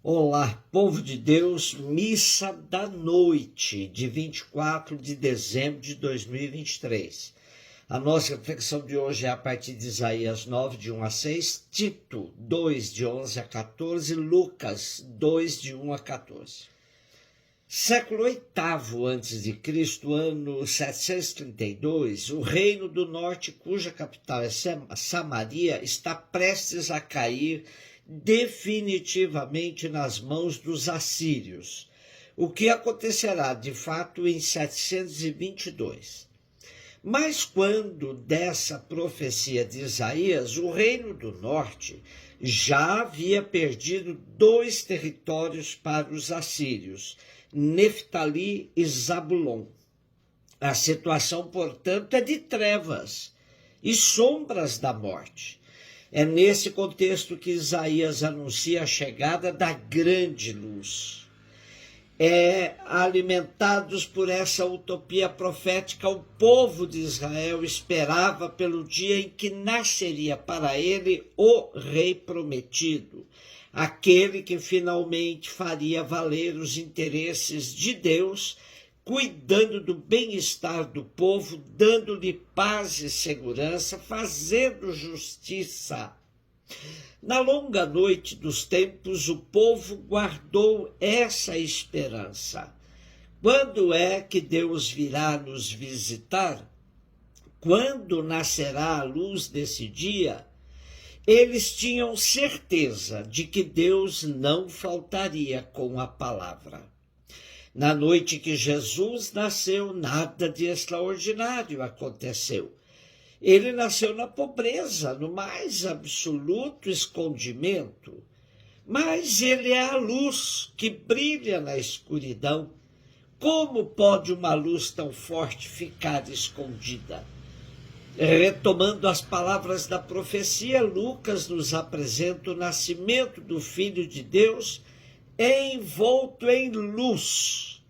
Olá, povo de Deus, missa da noite de 24 de dezembro de 2023. A nossa reflexão de hoje é a partir de Isaías 9, de 1 a 6, Tito 2, de 11 a 14, Lucas 2, de 1 a 14. Século VIII a.C., ano 732, o reino do norte, cuja capital é Samaria, está prestes a cair definitivamente nas mãos dos assírios, o que acontecerá de fato em 722. Mas quando dessa profecia de Isaías, o reino do norte já havia perdido 2 territórios para os assírios, Neftali e Zabulon. A situação, portanto, é de trevas e sombras da morte. É nesse contexto que Isaías anuncia a chegada da grande luz. Alimentados por essa utopia profética, o povo de Israel esperava pelo dia em que nasceria para ele o rei prometido, aquele que finalmente faria valer os interesses de Deus, cuidando do bem-estar do povo, dando-lhe paz e segurança, fazendo justiça. Na longa noite dos tempos, o povo guardou essa esperança. Quando é que Deus virá nos visitar? Quando nascerá a luz desse dia? Eles tinham certeza de que Deus não faltaria com a palavra. Na noite que Jesus nasceu, nada de extraordinário aconteceu. Ele nasceu na pobreza, no mais absoluto escondimento. Mas ele é a luz que brilha na escuridão. Como pode uma luz tão forte ficar escondida? Retomando as palavras da profecia, Lucas nos apresenta o nascimento do Filho de Deus envolto em luz.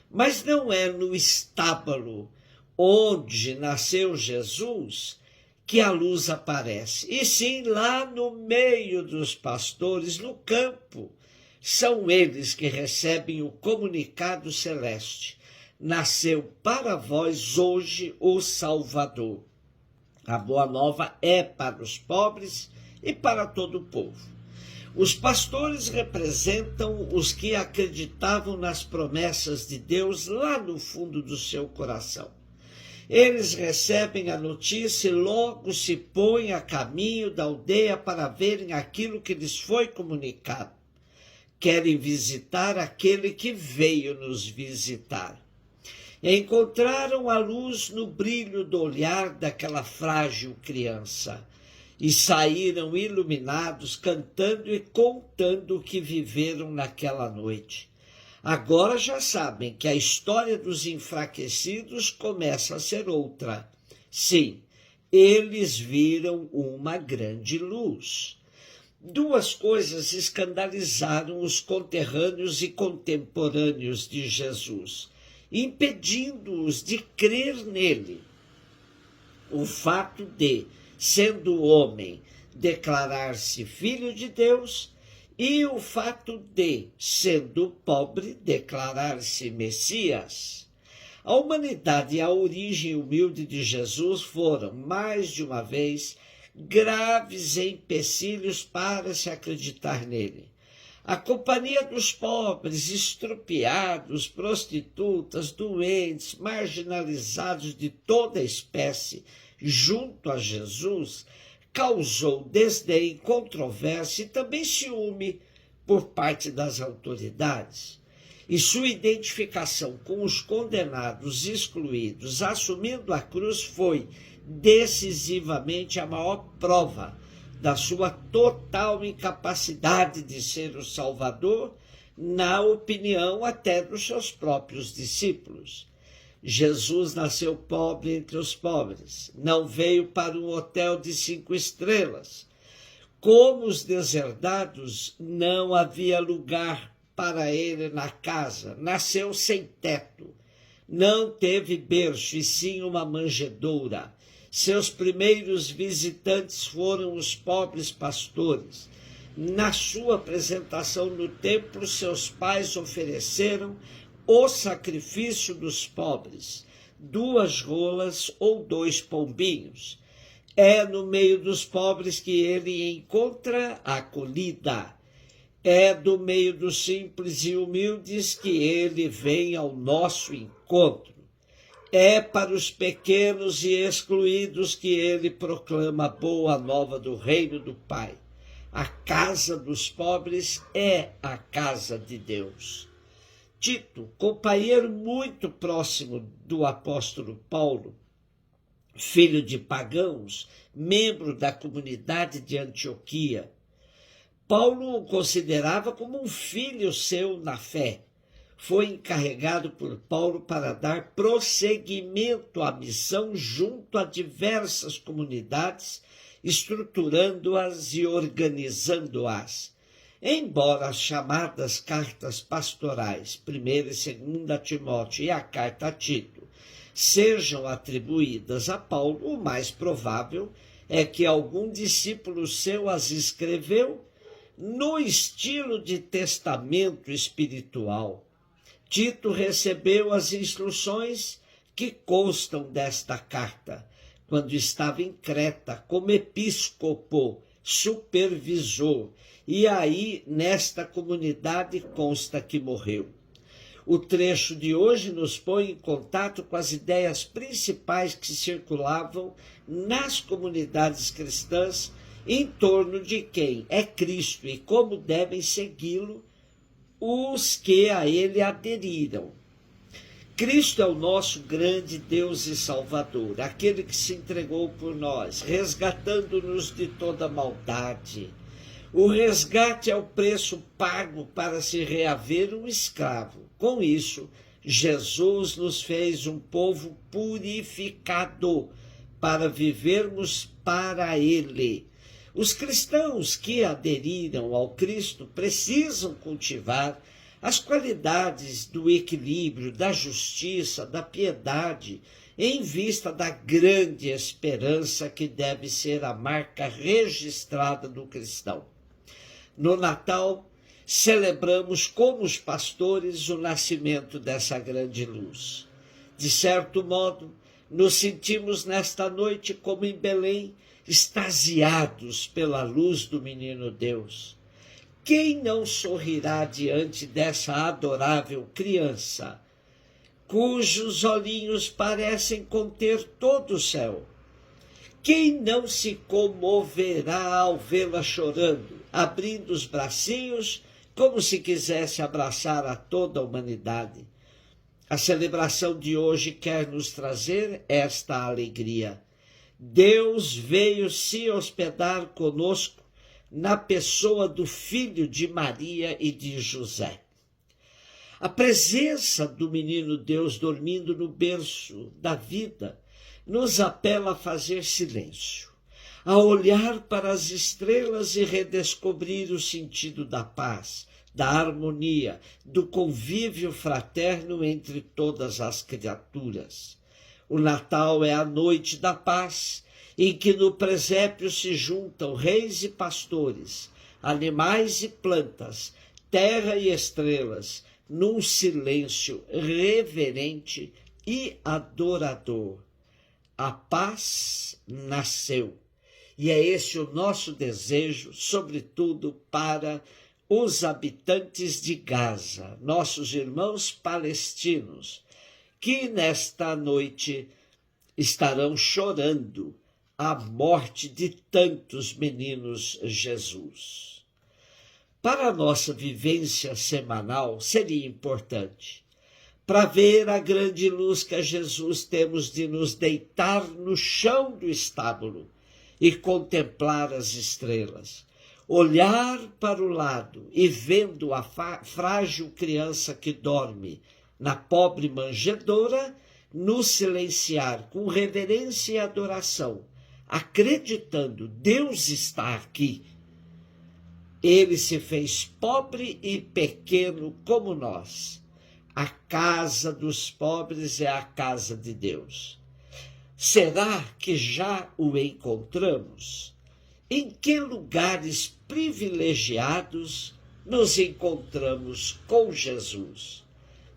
Mas não é no estábulo onde nasceu Jesus que a luz aparece, e sim lá no meio dos pastores, no campo. São eles que recebem o comunicado celeste. Nasceu para vós hoje o Salvador. A boa nova é para os pobres e para todo o povo. Os pastores representam os que acreditavam nas promessas de Deus lá no fundo do seu coração. Eles recebem a notícia e logo se põem a caminho da aldeia para verem aquilo que lhes foi comunicado. Querem visitar aquele que veio nos visitar. Encontraram a luz no brilho do olhar daquela frágil criança e saíram iluminados, cantando e contando o que viveram naquela noite. Agora já sabem que a história dos enfraquecidos começa a ser outra. Sim, eles viram uma grande luz. 2 coisas escandalizaram os conterrâneos e contemporâneos de Jesus, impedindo-os de crer nele. O fato de, sendo homem, declarar-se filho de Deus, e o fato de, sendo pobre, declarar-se Messias. A humanidade e a origem humilde de Jesus foram, mais de uma vez, graves empecilhos para se acreditar nele. A companhia dos pobres, estrupiados, prostitutas, doentes, marginalizados de toda espécie, junto a Jesus, causou desdém, controvérsia e também ciúme por parte das autoridades. E sua identificação com os condenados excluídos, assumindo a cruz, foi decisivamente a maior prova da sua total incapacidade de ser o Salvador, na opinião até dos seus próprios discípulos. Jesus nasceu pobre entre os pobres, não veio para um hotel de 5 estrelas. Como os deserdados, não havia lugar para ele na casa, nasceu sem teto, não teve berço e sim uma manjedoura. Seus primeiros visitantes foram os pobres pastores. Na sua apresentação no templo, seus pais ofereceram o sacrifício dos pobres, 2 rolas ou 2 pombinhos. É no meio dos pobres que ele encontra acolhida. É do meio dos simples e humildes que ele vem ao nosso encontro. É para os pequenos e excluídos que ele proclama a boa nova do reino do Pai. A casa dos pobres é a casa de Deus. Tito, companheiro muito próximo do apóstolo Paulo, filho de pagãos, membro da comunidade de Antioquia, Paulo o considerava como um filho seu na fé. Foi encarregado por Paulo para dar prosseguimento à missão junto a diversas comunidades, estruturando-as e organizando-as. Embora as chamadas cartas pastorais, 1ª e 2ª Timóteo e a carta a Tito, sejam atribuídas a Paulo, o mais provável é que algum discípulo seu as escreveu no estilo de testamento espiritual. Tito recebeu as instruções que constam desta carta, quando estava em Creta como episcopo, supervisor, e aí nesta comunidade consta que morreu. O trecho de hoje nos põe em contato com as ideias principais que circulavam nas comunidades cristãs em torno de quem é Cristo e como devem segui-lo os que a ele aderiram. Cristo é o nosso grande Deus e Salvador, aquele que se entregou por nós, resgatando-nos de toda maldade. O resgate é o preço pago para se reaver um escravo. Com isso, Jesus nos fez um povo purificado para vivermos para Ele. Os cristãos que aderiram ao Cristo precisam cultivar as qualidades do equilíbrio, da justiça, da piedade, em vista da grande esperança que deve ser a marca registrada do cristão. No Natal, celebramos como os pastores o nascimento dessa grande luz. De certo modo, nos sentimos nesta noite, como em Belém, extasiados pela luz do menino Deus. Quem não sorrirá diante dessa adorável criança, cujos olhinhos parecem conter todo o céu? Quem não se comoverá ao vê-la chorando, abrindo os bracinhos, como se quisesse abraçar a toda a humanidade? A celebração de hoje quer nos trazer esta alegria. Deus veio se hospedar conosco na pessoa do Filho de Maria e de José. A presença do menino Deus dormindo no berço da vida nos apela a fazer silêncio, a olhar para as estrelas e redescobrir o sentido da paz, da harmonia, do convívio fraterno entre todas as criaturas. O Natal é a noite da paz, em que no presépio se juntam reis e pastores, animais e plantas, terra e estrelas, num silêncio reverente e adorador. A paz nasceu, e é esse o nosso desejo, sobretudo para os habitantes de Gaza, nossos irmãos palestinos, que nesta noite estarão chorando a morte de tantos meninos Jesus. Para a nossa vivência semanal, seria importante, para ver a grande luz que é Jesus, temos de nos deitar no chão do estábulo e contemplar as estrelas, olhar para o lado e vendo a frágil criança que dorme na pobre manjedoura, nos silenciar com reverência e adoração, acreditando Deus está aqui. Ele se fez pobre e pequeno como nós. A casa dos pobres é a casa de Deus. Será que já o encontramos? em que lugares privilegiados nos encontramos com Jesus.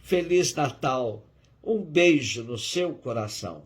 Feliz Natal, um beijo no seu coração.